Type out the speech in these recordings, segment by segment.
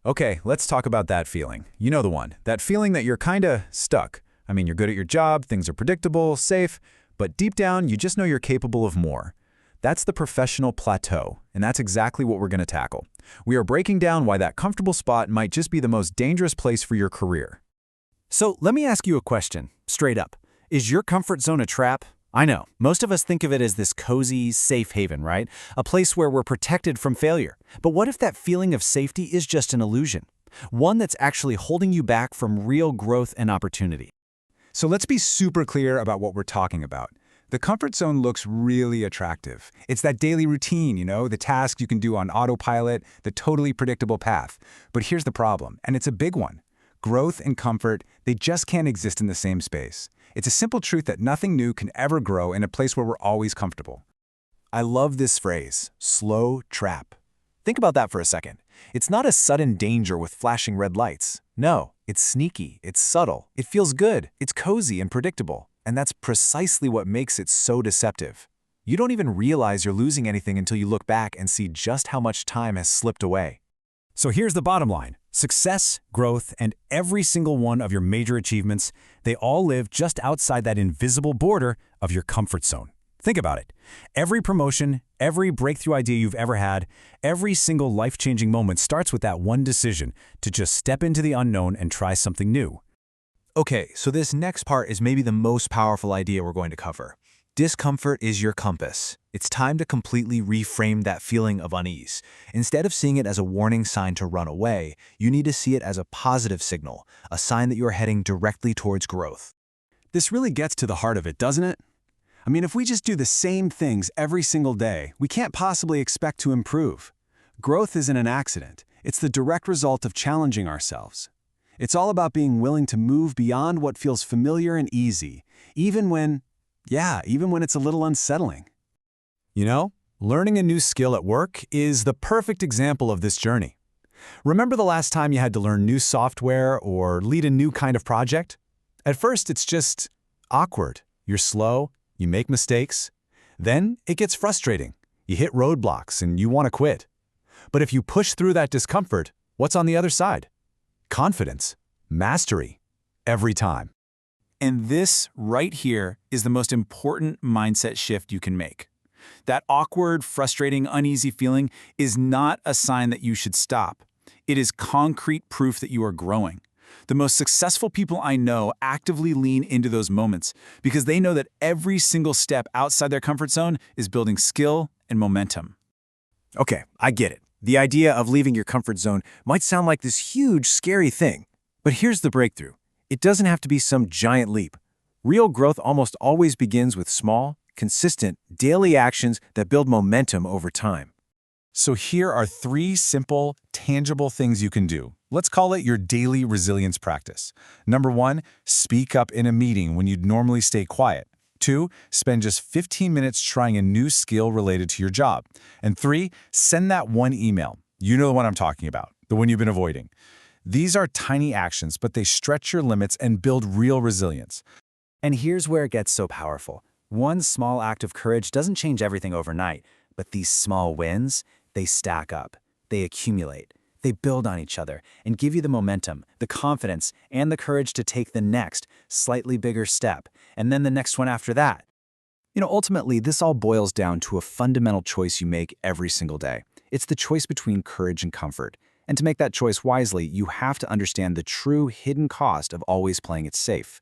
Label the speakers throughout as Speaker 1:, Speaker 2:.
Speaker 1: Okay, let's talk about that feeling. You know the one. That feeling that you're kinda stuck. I mean, you're good at your job, things are predictable, safe, but deep down, you just know you're capable of more. That's the professional plateau, and that's exactly what we're gonna tackle. We are breaking down why that comfortable spot might just be the most dangerous place for your career.
Speaker 2: So let me ask you a question, straight up. Is your comfort zone a trap? I know, most of us think of it as this cozy, safe haven, right? A place where we're protected from failure. But what if that feeling of safety is just an illusion? One that's actually holding you back from real growth and opportunity.
Speaker 3: So let's be super clear about what we're talking about. The comfort zone looks really attractive. It's that daily routine, the tasks you can do on autopilot, the totally predictable path. But here's the problem, and it's a big one. Growth and comfort, they just can't exist in the same space. It's a simple truth that nothing new can ever grow in a place where we're always comfortable.
Speaker 2: I love this phrase, slow trap. Think about that for a second. It's not a sudden danger with flashing red lights. No, it's sneaky, it's subtle, it feels good, it's cozy and predictable. And that's precisely what makes it so deceptive. You don't even realize you're losing anything until you look back and see just how much time has slipped away.
Speaker 1: So here's the bottom line. Success, growth, and every single one of your major achievements, they all live just outside that invisible border of your comfort zone. Think about it. Every promotion, every breakthrough idea you've ever had, every single life-changing moment starts with that one decision to just step into the unknown and try something new.
Speaker 2: Okay, so this next part is maybe the most powerful idea we're going to cover. Discomfort is your compass. It's time to completely reframe that feeling of unease. Instead of seeing it as a warning sign to run away, you need to see it as a positive signal, a sign that you're heading directly towards growth.
Speaker 3: This really gets to the heart of it, doesn't it? I mean, if we just do the same things every single day, we can't possibly expect to improve. Growth isn't an accident. It's the direct result of challenging ourselves. It's all about being willing to move beyond what feels familiar and easy, even when it's a little unsettling.
Speaker 1: Learning a new skill at work is the perfect example of this journey. Remember the last time you had to learn new software or lead a new kind of project? At first, it's just awkward. You're slow, you make mistakes. Then it gets frustrating. You hit roadblocks and you want to quit. But if you push through that discomfort, what's on the other side? Confidence, mastery, every time.
Speaker 2: And this right here is the most important mindset shift you can make. That awkward, frustrating, uneasy feeling is not a sign that you should stop. It is concrete proof that you are growing. The most successful people I know actively lean into those moments because they know that every single step outside their comfort zone is building skill and momentum.
Speaker 4: Okay, I get it. The idea of leaving your comfort zone might sound like this huge, scary thing. But here's the breakthrough. It doesn't have to be some giant leap. Real growth almost always begins with small, consistent, daily actions that build momentum over time.
Speaker 1: So here are 3 simple, tangible things you can do. Let's call it your daily resilience practice. Number 1, speak up in a meeting when you'd normally stay quiet. 2, spend just 15 minutes trying a new skill related to your job. And 3, send that one email. You know the one I'm talking about, the one you've been avoiding. These are tiny actions, but they stretch your limits and build real resilience.
Speaker 2: And here's where it gets so powerful. One small act of courage doesn't change everything overnight, but these small wins, they stack up, they accumulate, they build on each other and give you the momentum, the confidence, and the courage to take the next, slightly bigger step, and then the next one after that. Ultimately, this all boils down to a fundamental choice you make every single day. It's the choice between courage and comfort. And to make that choice wisely, you have to understand the true hidden cost of always playing it safe.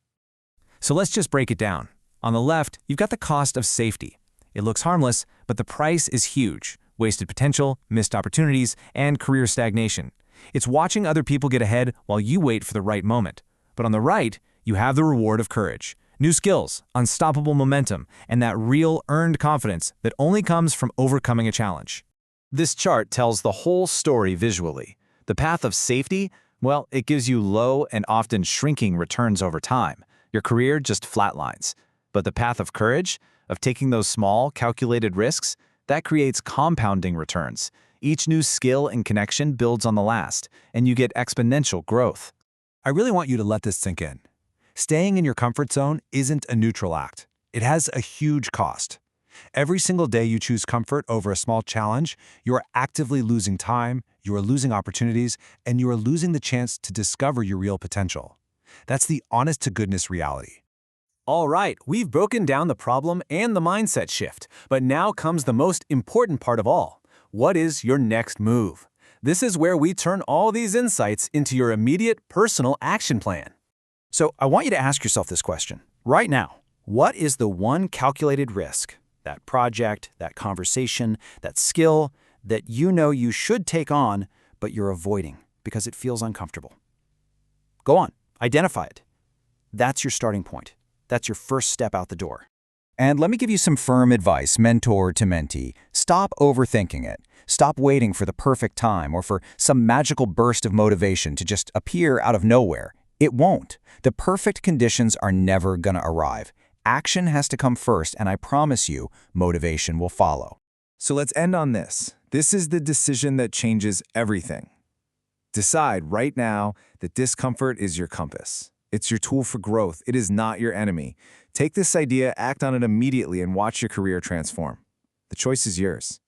Speaker 1: So let's just break it down. On the left, you've got the cost of safety. It looks harmless, but the price is huge. Wasted potential, missed opportunities, and career stagnation. It's watching other people get ahead while you wait for the right moment. But on the right, you have the reward of courage. New skills, unstoppable momentum, and that real earned confidence that only comes from overcoming a challenge.
Speaker 2: This chart tells the whole story visually. The path of safety, well, it gives you low and often shrinking returns over time. Your career just flatlines. But the path of courage, of taking those small, calculated risks, that creates compounding returns. Each new skill and connection builds on the last, and you get exponential growth.
Speaker 3: I really want you to let this sink in. Staying in your comfort zone isn't a neutral act. It has a huge cost. Every single day you choose comfort over a small challenge, you are actively losing time, you are losing opportunities, and you are losing the chance to discover your real potential. That's the honest-to-goodness reality.
Speaker 1: All right, we've broken down the problem and the mindset shift, but now comes the most important part of all. What is your next move? This is where we turn all these insights into your immediate personal action plan.
Speaker 2: So I want you to ask yourself this question right now. What is the one calculated risk, that project, that conversation, that skill that you know you should take on, but you're avoiding because it feels uncomfortable? Go on, identify it. That's your starting point. That's your first step out the door.
Speaker 3: And let me give you some firm advice, mentor to mentee. Stop overthinking it. Stop waiting for the perfect time or for some magical burst of motivation to just appear out of nowhere. It won't. The perfect conditions are never going to arrive. Action has to come first, and I promise you, motivation will follow.
Speaker 5: So let's end on this. This is the decision that changes everything. Decide right now that discomfort is your compass. It's your tool for growth. It is not your enemy. Take this idea, act on it immediately, and watch your career transform. The choice is yours.